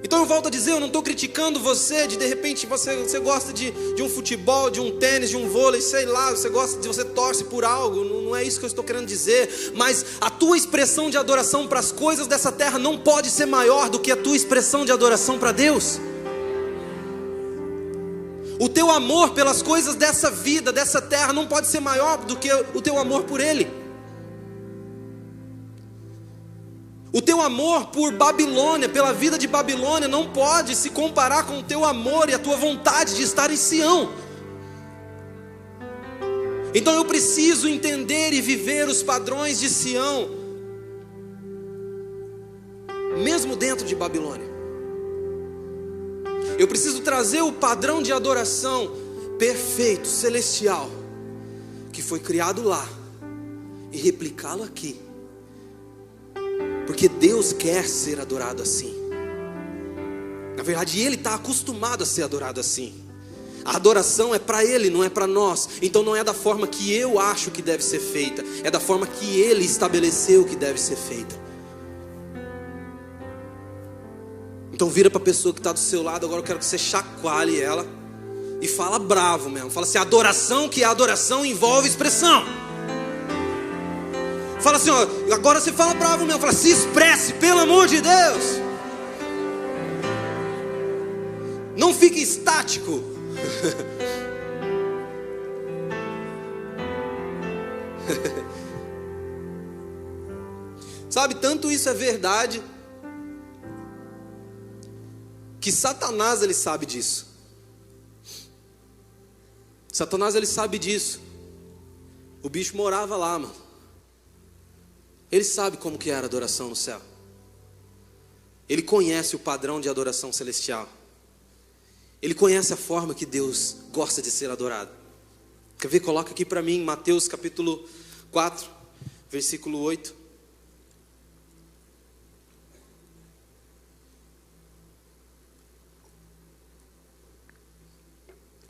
Então eu volto a dizer, eu não estou criticando você de repente você gosta de um futebol, de um tênis, de um vôlei, sei lá, você torce por algo, não é isso que eu estou querendo dizer, mas a tua expressão de adoração para as coisas dessa terra não pode ser maior do que a tua expressão de adoração para Deus. O teu amor pelas coisas dessa vida, dessa terra, não pode ser maior do que o teu amor por Ele. O teu amor por Babilônia, pela vida de Babilônia, não pode se comparar com o teu amor e a tua vontade de estar em Sião. Então eu preciso entender e viver os padrões de Sião, mesmo dentro de Babilônia. Eu preciso trazer o padrão de adoração perfeito, celestial, que foi criado lá, e replicá-lo aqui. Porque Deus quer ser adorado assim. Na verdade, Ele está acostumado a ser adorado assim. A adoração é para Ele, não é para nós. Então não é da forma que eu acho que deve ser feita, é da forma que Ele estabeleceu que deve ser feita. Então vira para a pessoa que está do seu lado. Agora eu quero que você chacoalhe ela e fala bravo mesmo. Fala assim: adoração, que a adoração envolve expressão. Fala assim, ó, agora você fala bravo mesmo. Fala: se expresse, pelo amor de Deus. Não fique estático. Sabe, tanto isso é verdade que Satanás, ele sabe disso. Satanás, ele sabe disso. O bicho morava lá, mano. Ele sabe como que era a adoração no céu. Ele conhece o padrão de adoração celestial. Ele conhece a forma que Deus gosta de ser adorado. Quer ver? Coloca aqui para mim, Mateus capítulo 4, versículo 8.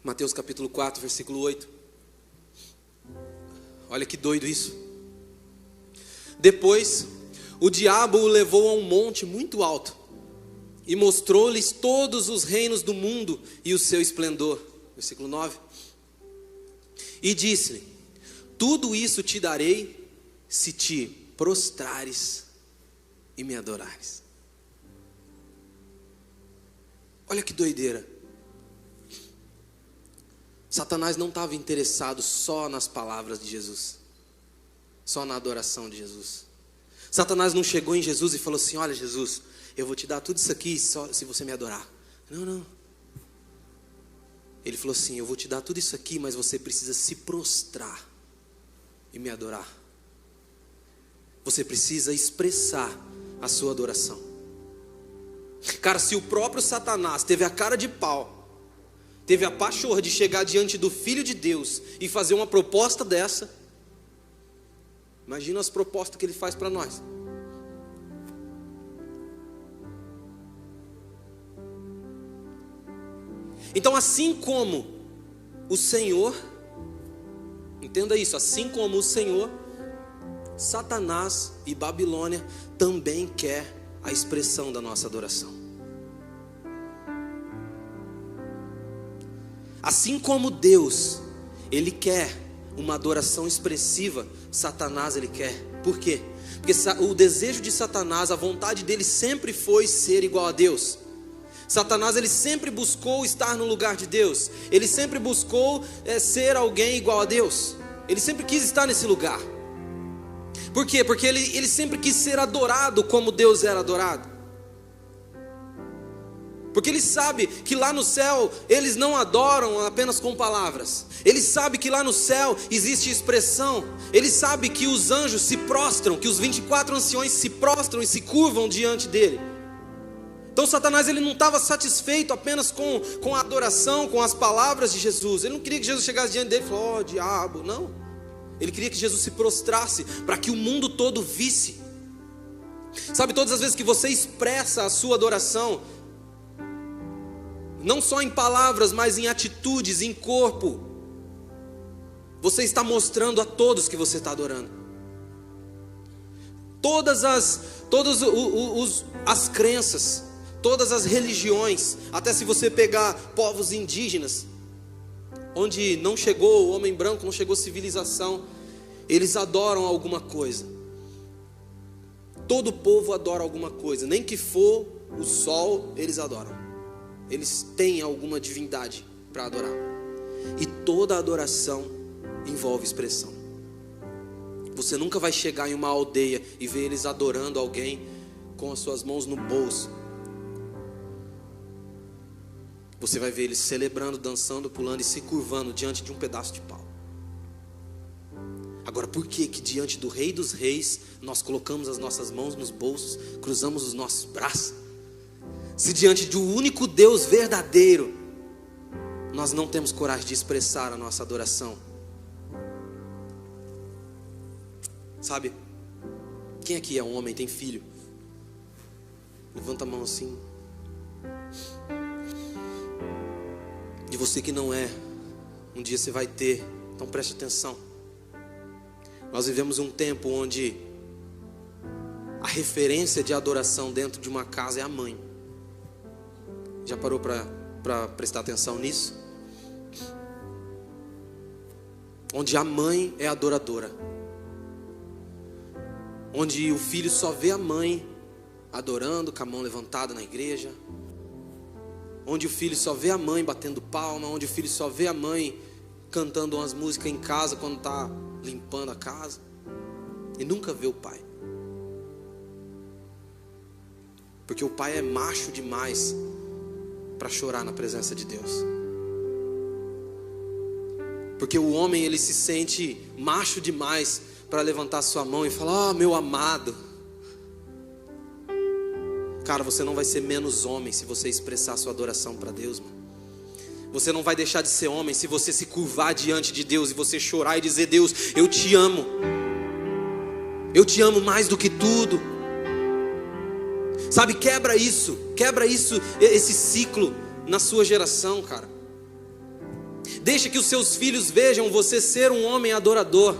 Mateus capítulo 4, versículo 8. Olha que doido isso. Depois, o diabo o levou a um monte muito alto e mostrou-lhes todos os reinos do mundo e o seu esplendor. Versículo 9. E disse-lhe: tudo isso te darei se te prostrares e me adorares. Olha que doideira. Satanás não estava interessado só nas palavras de Jesus, só na adoração de Jesus. Satanás não chegou em Jesus e falou assim: olha, Jesus, eu vou te dar tudo isso aqui só se você me adorar. Não. Ele falou assim: eu vou te dar tudo isso aqui, mas você precisa se prostrar e me adorar. Você precisa expressar a sua adoração. Cara, se o próprio Satanás teve a cara de pau, teve a pachorra de chegar diante do Filho de Deus e fazer uma proposta dessa, imagina as propostas que ele faz para nós. Então, assim como o Senhor, entenda isso, assim como o Senhor, Satanás e Babilônia também quer a expressão da nossa adoração. Assim como Deus, Ele quer uma adoração expressiva, Satanás, ele quer. Por quê? Porque o desejo de Satanás, a vontade dele sempre foi ser igual a Deus. Satanás, ele sempre buscou estar no lugar de Deus. Ele sempre buscou ser alguém igual a Deus. Ele sempre quis estar nesse lugar. Por quê? Porque ele sempre quis ser adorado como Deus era adorado. Porque ele sabe que lá no céu eles não adoram apenas com palavras. Ele sabe que lá no céu existe expressão. Ele sabe que os anjos se prostram, que os 24 anciões se prostram e se curvam diante dele. Então Satanás, ele não estava satisfeito apenas com a adoração, com as palavras de Jesus. Ele não queria que Jesus chegasse diante dele e falasse: ó, diabo, não. Ele queria que Jesus se prostrasse para que o mundo todo visse. Sabe, todas as vezes que você expressa a sua adoração, não só em palavras, mas em atitudes, em corpo, Você está mostrando a todos que você está adorando. Todas as crenças, todas as religiões, até se você pegar povos indígenas, onde não chegou o homem branco, não chegou civilização, eles adoram alguma coisa. Todo povo adora alguma coisa, nem que for o sol, eles adoram. Eles têm alguma divindade para adorar. E toda adoração envolve expressão. Você nunca vai chegar em uma aldeia e ver eles adorando alguém com as suas mãos no bolso. Você vai ver eles celebrando, dançando, pulando e se curvando diante de um pedaço de pau. Agora, por que diante do Rei dos Reis nós colocamos as nossas mãos nos bolsos, cruzamos os nossos braços? Se diante do único Deus verdadeiro nós não temos coragem de expressar a nossa adoração? Sabe, quem aqui é um homem, tem filho? Levanta a mão assim. E você que não é, um dia você vai ter, então preste atenção. Nós vivemos um tempo onde a referência de adoração dentro de uma casa é a mãe. Já parou para prestar atenção nisso? Onde a mãe é adoradora. Onde o filho só vê a mãe adorando, com a mão levantada na igreja. Onde o filho só vê a mãe batendo palma. Onde o filho só vê a mãe cantando umas músicas em casa quando está limpando a casa. E nunca vê o pai. Porque o pai é macho demais para chorar na presença de Deus. Porque o homem, ele se sente macho demais para levantar sua mão e falar: meu amado. Cara, você não vai ser menos homem se você expressar sua adoração para Deus, mano. Você não vai deixar de ser homem se você se curvar diante de Deus e você chorar e dizer: Deus, eu te amo. Eu te amo mais do que tudo. Sabe, quebra isso, esse ciclo na sua geração, cara. Deixa que os seus filhos vejam você ser um homem adorador.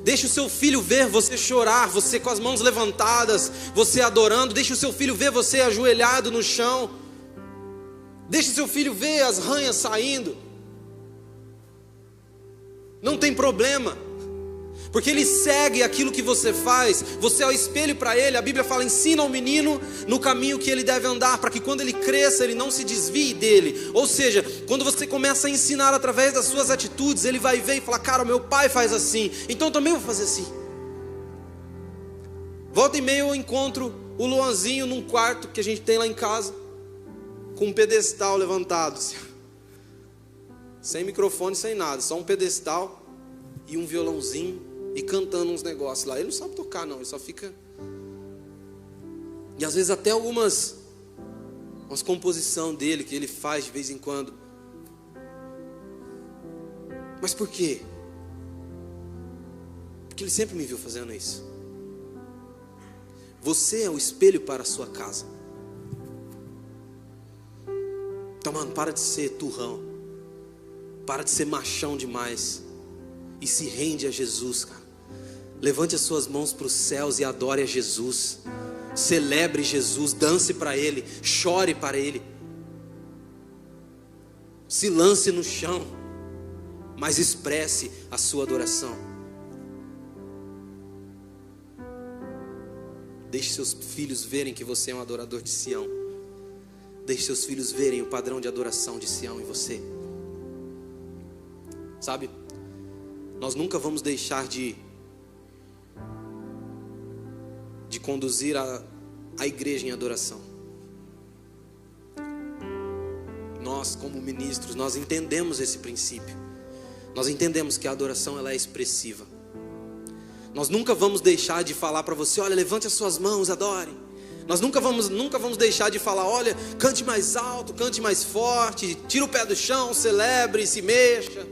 Deixa o seu filho ver você chorar, você com as mãos levantadas, você adorando. Deixa o seu filho ver você ajoelhado no chão. Deixa o seu filho ver as ranhas saindo. Não tem problema, porque ele segue aquilo que você faz. Você é o espelho para ele. A Bíblia fala: ensina ao menino no caminho que ele deve andar, para que quando ele cresça ele não se desvie dele. Ou seja, quando você começa a ensinar através das suas atitudes, ele vai ver e falar: cara, meu pai faz assim, então eu também vou fazer assim. Volta e meia eu encontro o Luanzinho num quarto que a gente tem lá em casa, com um pedestal levantado, sem microfone, sem nada, só um pedestal e um violãozinho, e cantando uns negócios lá. Ele não sabe tocar não, ele só fica. E às vezes até umas composição dele que ele faz de vez em quando. Mas por quê? Porque ele sempre me viu fazendo isso. Você é o espelho para a sua casa. Então, mano, para de ser turrão. Para de ser machão demais. E se rende a Jesus, cara. Levante as suas mãos para os céus e adore a Jesus. Celebre Jesus, dance para Ele, chore para Ele. Se lance no chão, mas expresse a sua adoração. Deixe seus filhos verem que você é um adorador de Sião. Deixe seus filhos verem o padrão de adoração de Sião em você. Sabe, nós nunca vamos deixar de conduzir a igreja em adoração. Nós, como ministros, nós entendemos esse princípio. Nós entendemos que a adoração, ela é expressiva. Nós nunca vamos deixar de falar para você: olha, levante as suas mãos, adore. Nós nunca vamos deixar de falar: olha, cante mais alto, cante mais forte, tira o pé do chão, celebre, se mexa.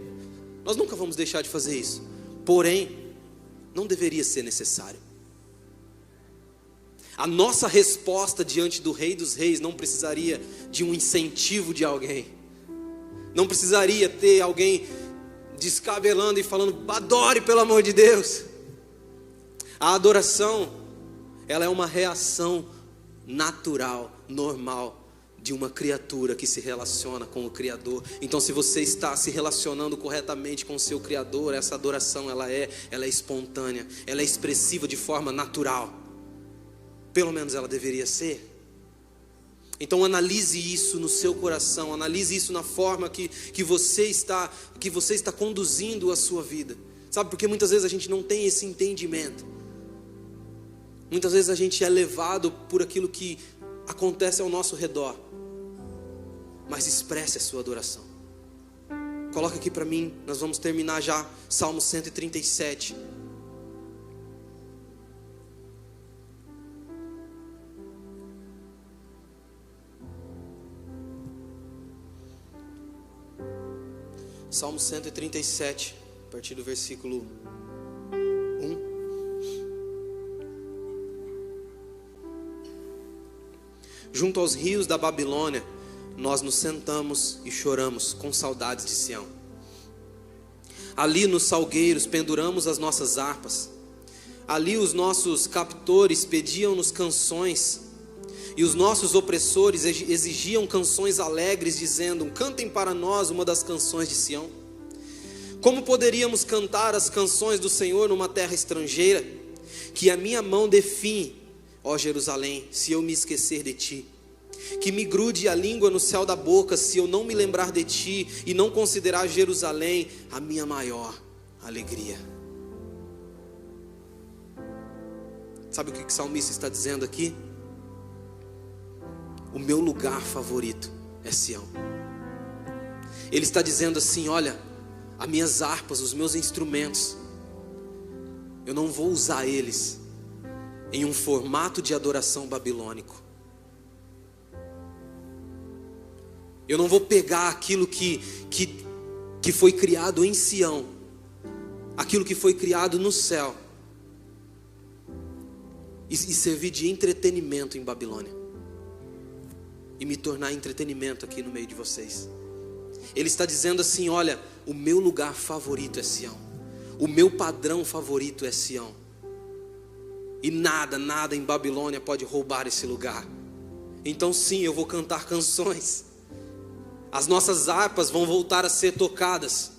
Nós nunca vamos deixar de fazer isso. Porém, não deveria ser necessário. A nossa resposta diante do Rei dos Reis não precisaria de um incentivo de alguém. Não precisaria ter alguém descabelando e falando, adore pelo amor de Deus. A adoração, ela é uma reação natural, normal, de uma criatura que se relaciona com o Criador. Então, se você está se relacionando corretamente com o seu Criador, essa adoração ela é espontânea, ela é expressiva de forma natural. Pelo menos ela deveria ser. Então analise isso no seu coração, analise isso na forma que você está conduzindo a sua vida. Sabe, porque muitas vezes a gente não tem esse entendimento. Muitas vezes a gente é levado por aquilo que acontece ao nosso redor. Mas expresse a sua adoração. Coloca aqui para mim, nós vamos terminar já Salmo 137. Salmo 137, a partir do versículo 1. Junto aos rios da Babilônia, nós nos sentamos e choramos com saudades de Sião. Ali nos salgueiros penduramos as nossas harpas. Ali os nossos captores pediam-nos canções, e os nossos opressores exigiam canções alegres, dizendo, cantem para nós uma das canções de Sião. Como poderíamos cantar as canções do Senhor numa terra estrangeira? Que a minha mão define, ó Jerusalém, se eu me esquecer de ti. Que me grude a língua no céu da boca, se eu não me lembrar de ti e não considerar Jerusalém a minha maior alegria. Sabe o que o salmista está dizendo aqui? O meu lugar favorito é Sião. Ele está dizendo assim, olha, as minhas harpas, os meus instrumentos, eu não vou usar eles em um formato de adoração babilônico. Eu não vou pegar aquilo que foi criado em Sião, aquilo que foi criado no céu, e servir de entretenimento em Babilônia, e me tornar entretenimento aqui no meio de vocês. Ele está dizendo assim, olha, o meu lugar favorito é Sião, o meu padrão favorito é Sião, e nada em Babilônia pode roubar esse lugar. Então sim, eu vou cantar canções. As nossas harpas vão voltar a ser tocadas,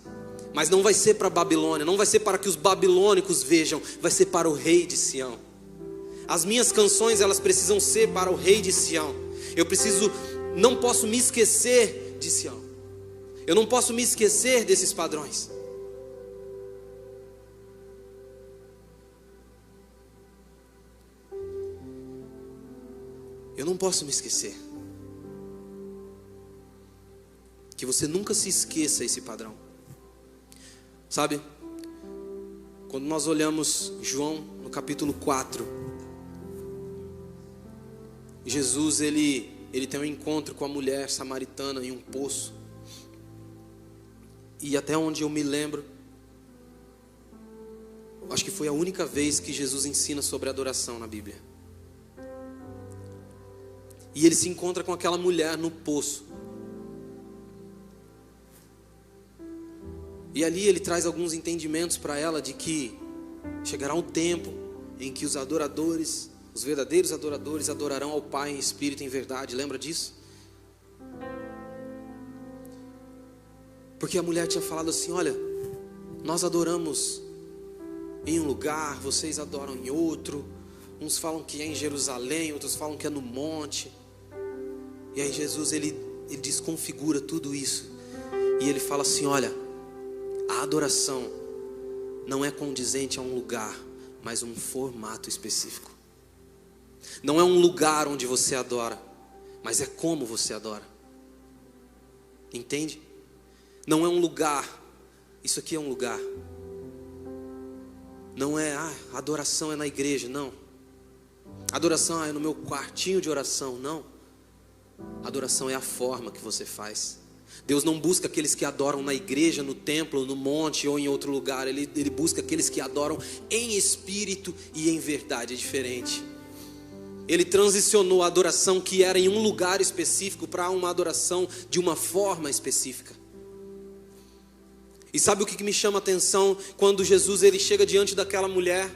mas não vai ser para a Babilônia, não vai ser para que os babilônicos vejam, vai ser para o rei de Sião. As minhas canções, elas precisam ser para o rei de Sião. Não posso me esquecer de Sião. Eu não posso me esquecer desses padrões. Eu não posso me esquecer. Que você nunca se esqueça esse padrão. Sabe? Quando nós olhamos João no capítulo 4, Jesus ele tem um encontro com a mulher samaritana em um poço. E até onde eu me lembro, acho que foi a única vez que Jesus ensina sobre adoração na Bíblia. E ele se encontra com aquela mulher no poço. E ali ele traz alguns entendimentos para ela de que chegará um tempo em que os adoradores, os verdadeiros adoradores, adorarão ao Pai em espírito e em verdade. Lembra disso? Porque a mulher tinha falado assim, olha, nós adoramos em um lugar, vocês adoram em outro. Uns falam que é em Jerusalém, outros falam que é no monte. E aí Jesus ele desconfigura tudo isso. E ele fala assim, olha, a adoração não é condizente a um lugar, mas um formato específico. Não é um lugar onde você adora, mas é como você adora. Entende? Não é um lugar. Isso aqui é um lugar. Não é, adoração é na igreja, não. Adoração é no meu quartinho de oração, não. Adoração é a forma que você faz. Deus não busca aqueles que adoram na igreja, no templo, no monte ou em outro lugar. Ele busca aqueles que adoram em espírito e em verdade. É diferente. Ele transicionou a adoração que era em um lugar específico para uma adoração de uma forma específica. E sabe o que me chama a atenção? Quando Jesus ele chega diante daquela mulher,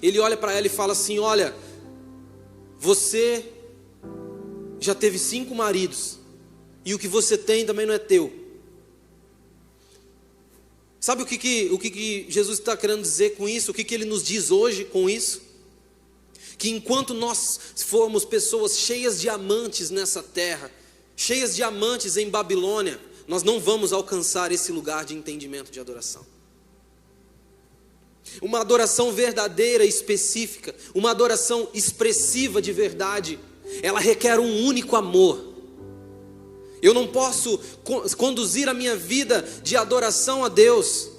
ele olha para ela e fala assim: olha, você já teve 5 maridos, e o que você tem também não é teu. Sabe o que Jesus está querendo dizer com isso? O que ele nos diz hoje com isso? Que enquanto nós formos pessoas cheias de amantes nessa terra, cheias de amantes em Babilônia, nós não vamos alcançar esse lugar de entendimento de adoração. Uma adoração verdadeira, específica, uma adoração expressiva de verdade, ela requer um único amor. Eu não posso conduzir a minha vida de adoração a Deus.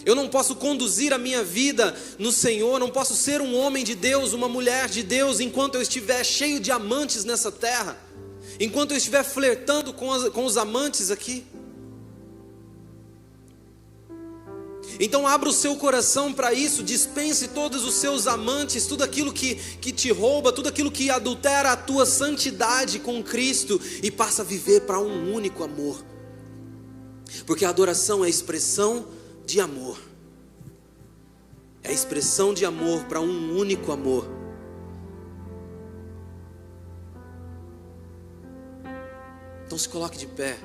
Eu não posso conduzir a minha vida no Senhor, não posso ser um homem de Deus, uma mulher de Deus, enquanto eu estiver cheio de amantes nessa terra, enquanto eu estiver flertando com os amantes aqui. Então abra o seu coração para isso, dispense todos os seus amantes, tudo aquilo que te rouba, tudo aquilo que adultera a tua santidade com Cristo, e passa a viver para um único amor. Porque a adoração é a expressão de amor. É a expressão de amor para um único amor. Então se coloque de pé.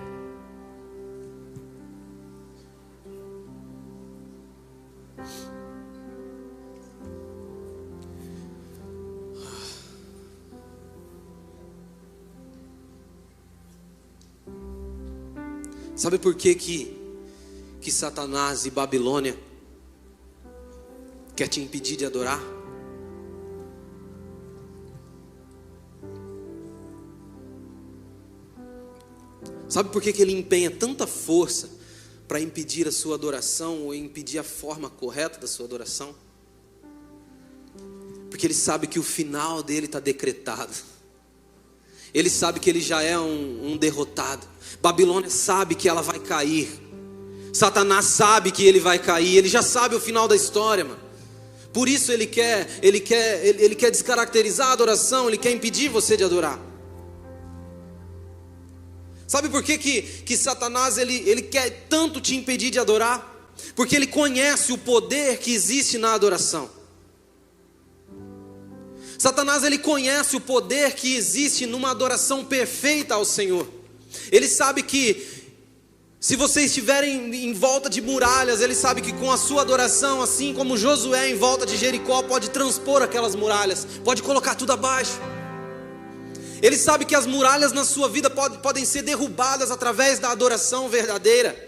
Sabe por que Satanás e Babilônia quer te impedir de adorar? Sabe por que ele empenha tanta força para impedir a sua adoração, ou impedir a forma correta da sua adoração? Porque ele sabe que o final dele está decretado. Ele sabe que ele já é um derrotado. Babilônia sabe que ela vai cair. Satanás sabe que ele vai cair. Ele já sabe o final da história, mano. Por isso ele quer descaracterizar a adoração. Ele quer impedir você de adorar. Sabe por que Satanás ele quer tanto te impedir de adorar? Porque ele conhece o poder que existe na adoração. Satanás ele conhece o poder que existe numa adoração perfeita ao Senhor. Ele sabe que se vocês estiverem em volta de muralhas, ele sabe que com a sua adoração, assim como Josué em volta de Jericó, pode transpor aquelas muralhas, pode colocar tudo abaixo. Ele sabe que as muralhas na sua vida podem ser derrubadas através da adoração verdadeira.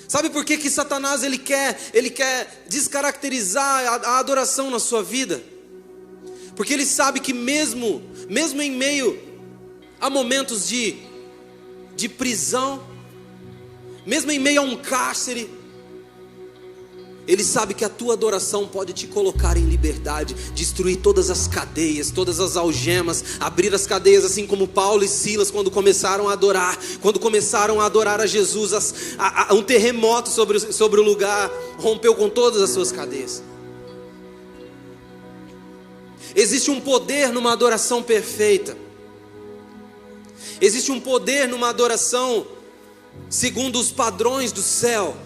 Sabe por que Satanás ele quer descaracterizar a adoração na sua vida? Porque ele sabe que mesmo em meio a momentos de prisão, mesmo em meio a um cárcere, ele sabe que a tua adoração pode te colocar em liberdade, destruir todas as cadeias, todas as algemas, abrir as cadeias, assim como Paulo e Silas quando começaram a adorar a Jesus, um terremoto sobre o lugar rompeu com todas as suas cadeias. Existe um poder numa adoração perfeita. Existe um poder numa adoração segundo os padrões do céu.